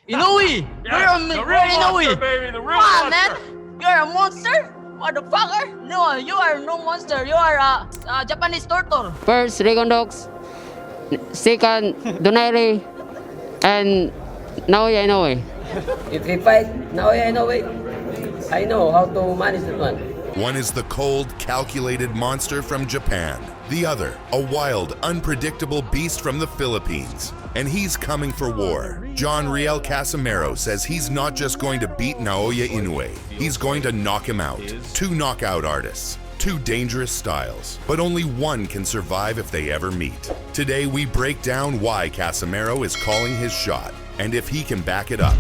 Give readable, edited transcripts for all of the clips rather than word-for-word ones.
Inoue! Yeah, You're the a real monster, Inoue! baby, the real Come on, monster. man! You're a monster? Motherfucker! No, you are no monster. You are a Japanese turtle. First, Regondox. Second, Donaire. And Naoya Inoue. If we fight Naoya Inoue, I know how to manage that one. One is the cold, calculated monster from Japan. The other, a wild, unpredictable beast from the Philippines. And he's coming for war. Riel Casimero says he's not just going to beat Naoya Inoue, he's going to knock him out. Two knockout artists, two dangerous styles, but only one can survive if they ever meet. Today we break down why Casemiro is calling his shot, and if he can back it up.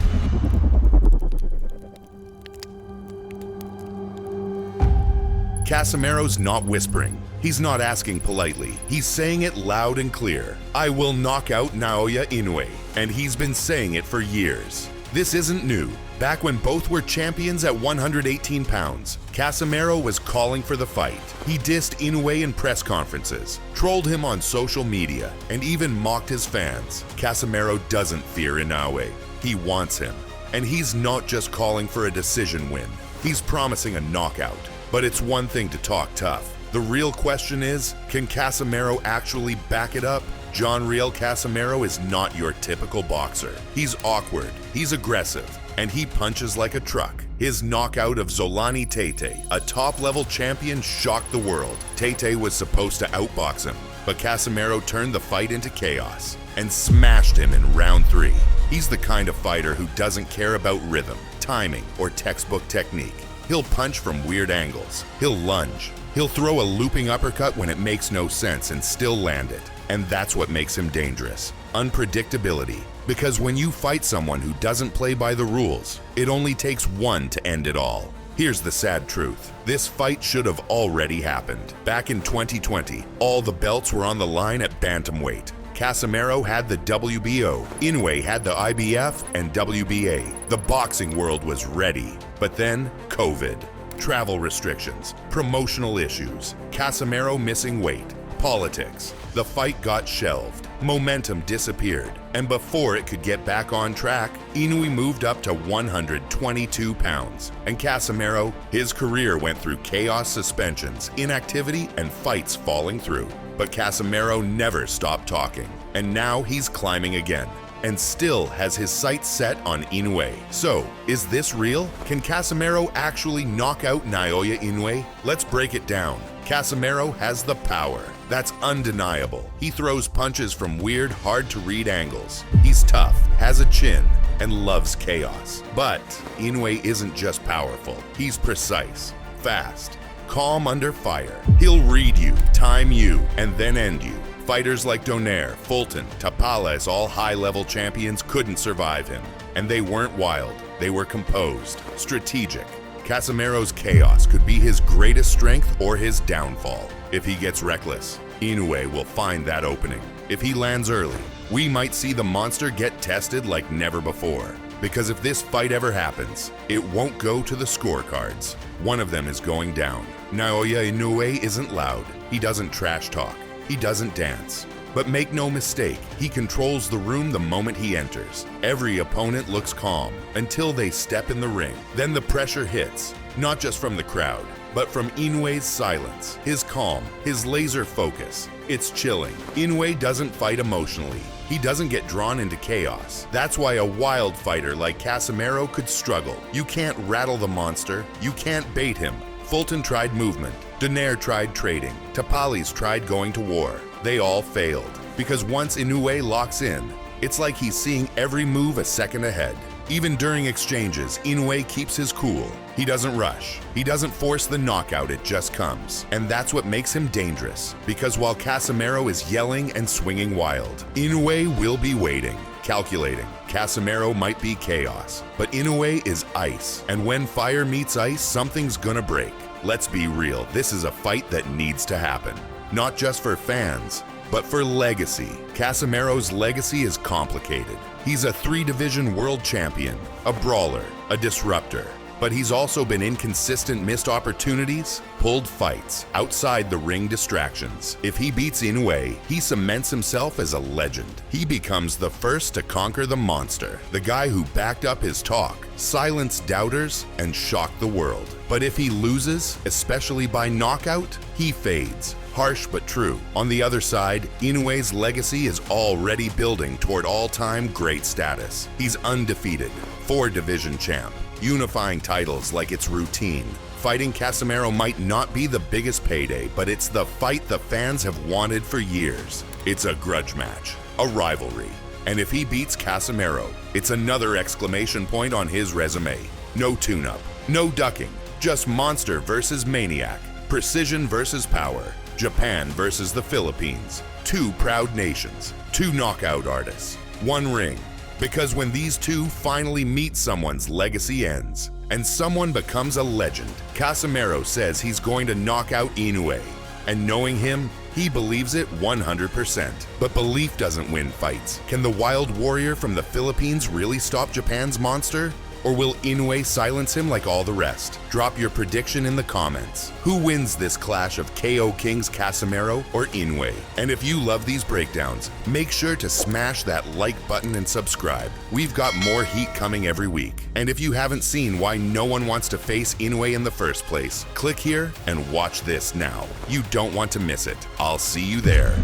Casemiro's not whispering. He's not asking politely. He's saying it loud and clear. I will knock out Naoya Inoue, and he's been saying it for years. This isn't new. Back when both were champions at 118 pounds, Casemiro was calling for the fight. He dissed Inoue in press conferences, trolled him on social media, and even mocked his fans. Casemiro doesn't fear Inoue. He wants him. And he's not just calling for a decision win. He's promising a knockout. But it's one thing to talk tough. The real question is, can Casemiro actually back it up? Riel Casimero is not your typical boxer. He's awkward, he's aggressive, and he punches like a truck. His knockout of Zolani Tete, a top-level champion, shocked the world. Tete was supposed to outbox him, but Casemiro turned the fight into chaos and smashed him in round 3. He's the kind of fighter who doesn't care about rhythm, timing, or textbook technique. He'll punch from weird angles. He'll lunge. He'll throw a looping uppercut when it makes no sense and still land it. And that's what makes him dangerous. Unpredictability. Because when you fight someone who doesn't play by the rules, it only takes one to end it all. Here's the sad truth. This fight should have already happened. Back in 2020, all the belts were on the line at bantamweight. Casemiro had the WBO, Inoue had the IBF and WBA. The boxing world was ready. But then, COVID. Travel restrictions, promotional issues, Casemiro missing weight, politics. The fight got shelved, momentum disappeared, and before it could get back on track, Inoue moved up to 122 pounds. And Casemiro, his career went through chaos, suspensions, inactivity, and fights falling through. But Casemiro never stopped talking, and now he's climbing again, and still has his sights set on Inoue. So, is this real? Can Casemiro actually knock out Naoya Inoue? Let's break it down. Casemiro has the power. That's undeniable. He throws punches from weird, hard-to-read angles. He's tough, has a chin, and loves chaos. But Inoue isn't just powerful. He's precise, fast, calm under fire. He'll read you, time you, and then end you. Fighters like Donaire, Fulton, Tapales, all high-level champions couldn't survive him. And they weren't wild, they were composed, strategic. Casemiro's chaos could be his greatest strength or his downfall. If he gets reckless, Inoue will find that opening. If he lands early, we might see the monster get tested like never before. Because if this fight ever happens, it won't go to the scorecards. One of them is going down. Naoya Inoue isn't loud. He doesn't trash talk. He doesn't dance. But make no mistake, he controls the room the moment he enters. Every opponent looks calm until they step in the ring. Then the pressure hits, not just from the crowd, but from Inoue's silence, his calm, his laser focus. It's chilling. Inoue doesn't fight emotionally. He doesn't get drawn into chaos. That's why a wild fighter like Casemiro could struggle. You can't rattle the monster. You can't bait him. Fulton tried movement. Donaire tried trading. Tapales tried going to war. They all failed. Because once Inoue locks in, it's like he's seeing every move a second ahead. Even during exchanges, Inoue keeps his cool. He doesn't rush. He doesn't force the knockout, it just comes. And that's what makes him dangerous. Because while Casemiro is yelling and swinging wild, Inoue will be waiting, calculating. Casemiro might be chaos, but Inoue is ice. And when fire meets ice, something's gonna break. Let's be real, this is a fight that needs to happen. Not just for fans, but for legacy. Casemiro's legacy is complicated. He's a 3-division world champion, a brawler, a disruptor, but he's also been inconsistent missed opportunities, pulled fights, outside the ring distractions. If he beats Inoue, he cements himself as a legend. He becomes the first to conquer the monster, the guy who backed up his talk, silenced doubters, and shocked the world. But if he loses, especially by knockout, he fades. Harsh but true. On the other side, Inoue's legacy is already building toward all-time great status. He's undefeated, 4-division champ, unifying titles like it's routine. Fighting Casemiro might not be the biggest payday, but it's the fight the fans have wanted for years. It's a grudge match, a rivalry. And if he beats Casemiro, it's another exclamation point on his resume. No tune-up, no ducking, just monster versus maniac, precision versus power. Japan versus the Philippines. 2 proud nations, 2 knockout artists, 1 ring. Because when these two finally meet, someone's legacy ends, and someone becomes a legend. Casemiro says he's going to knock out Inoue, and knowing him, he believes it 100%. But belief doesn't win fights. Can the wild warrior from the Philippines really stop Japan's monster? Or will Inoue silence him like all the rest? Drop your prediction in the comments. Who wins this clash of KO Kings Casemiro or Inoue? And if you love these breakdowns, make sure to smash that like button and subscribe. We've got more heat coming every week. And if you haven't seen why no one wants to face Inoue in the first place, click here and watch this now. You don't want to miss it. I'll see you there.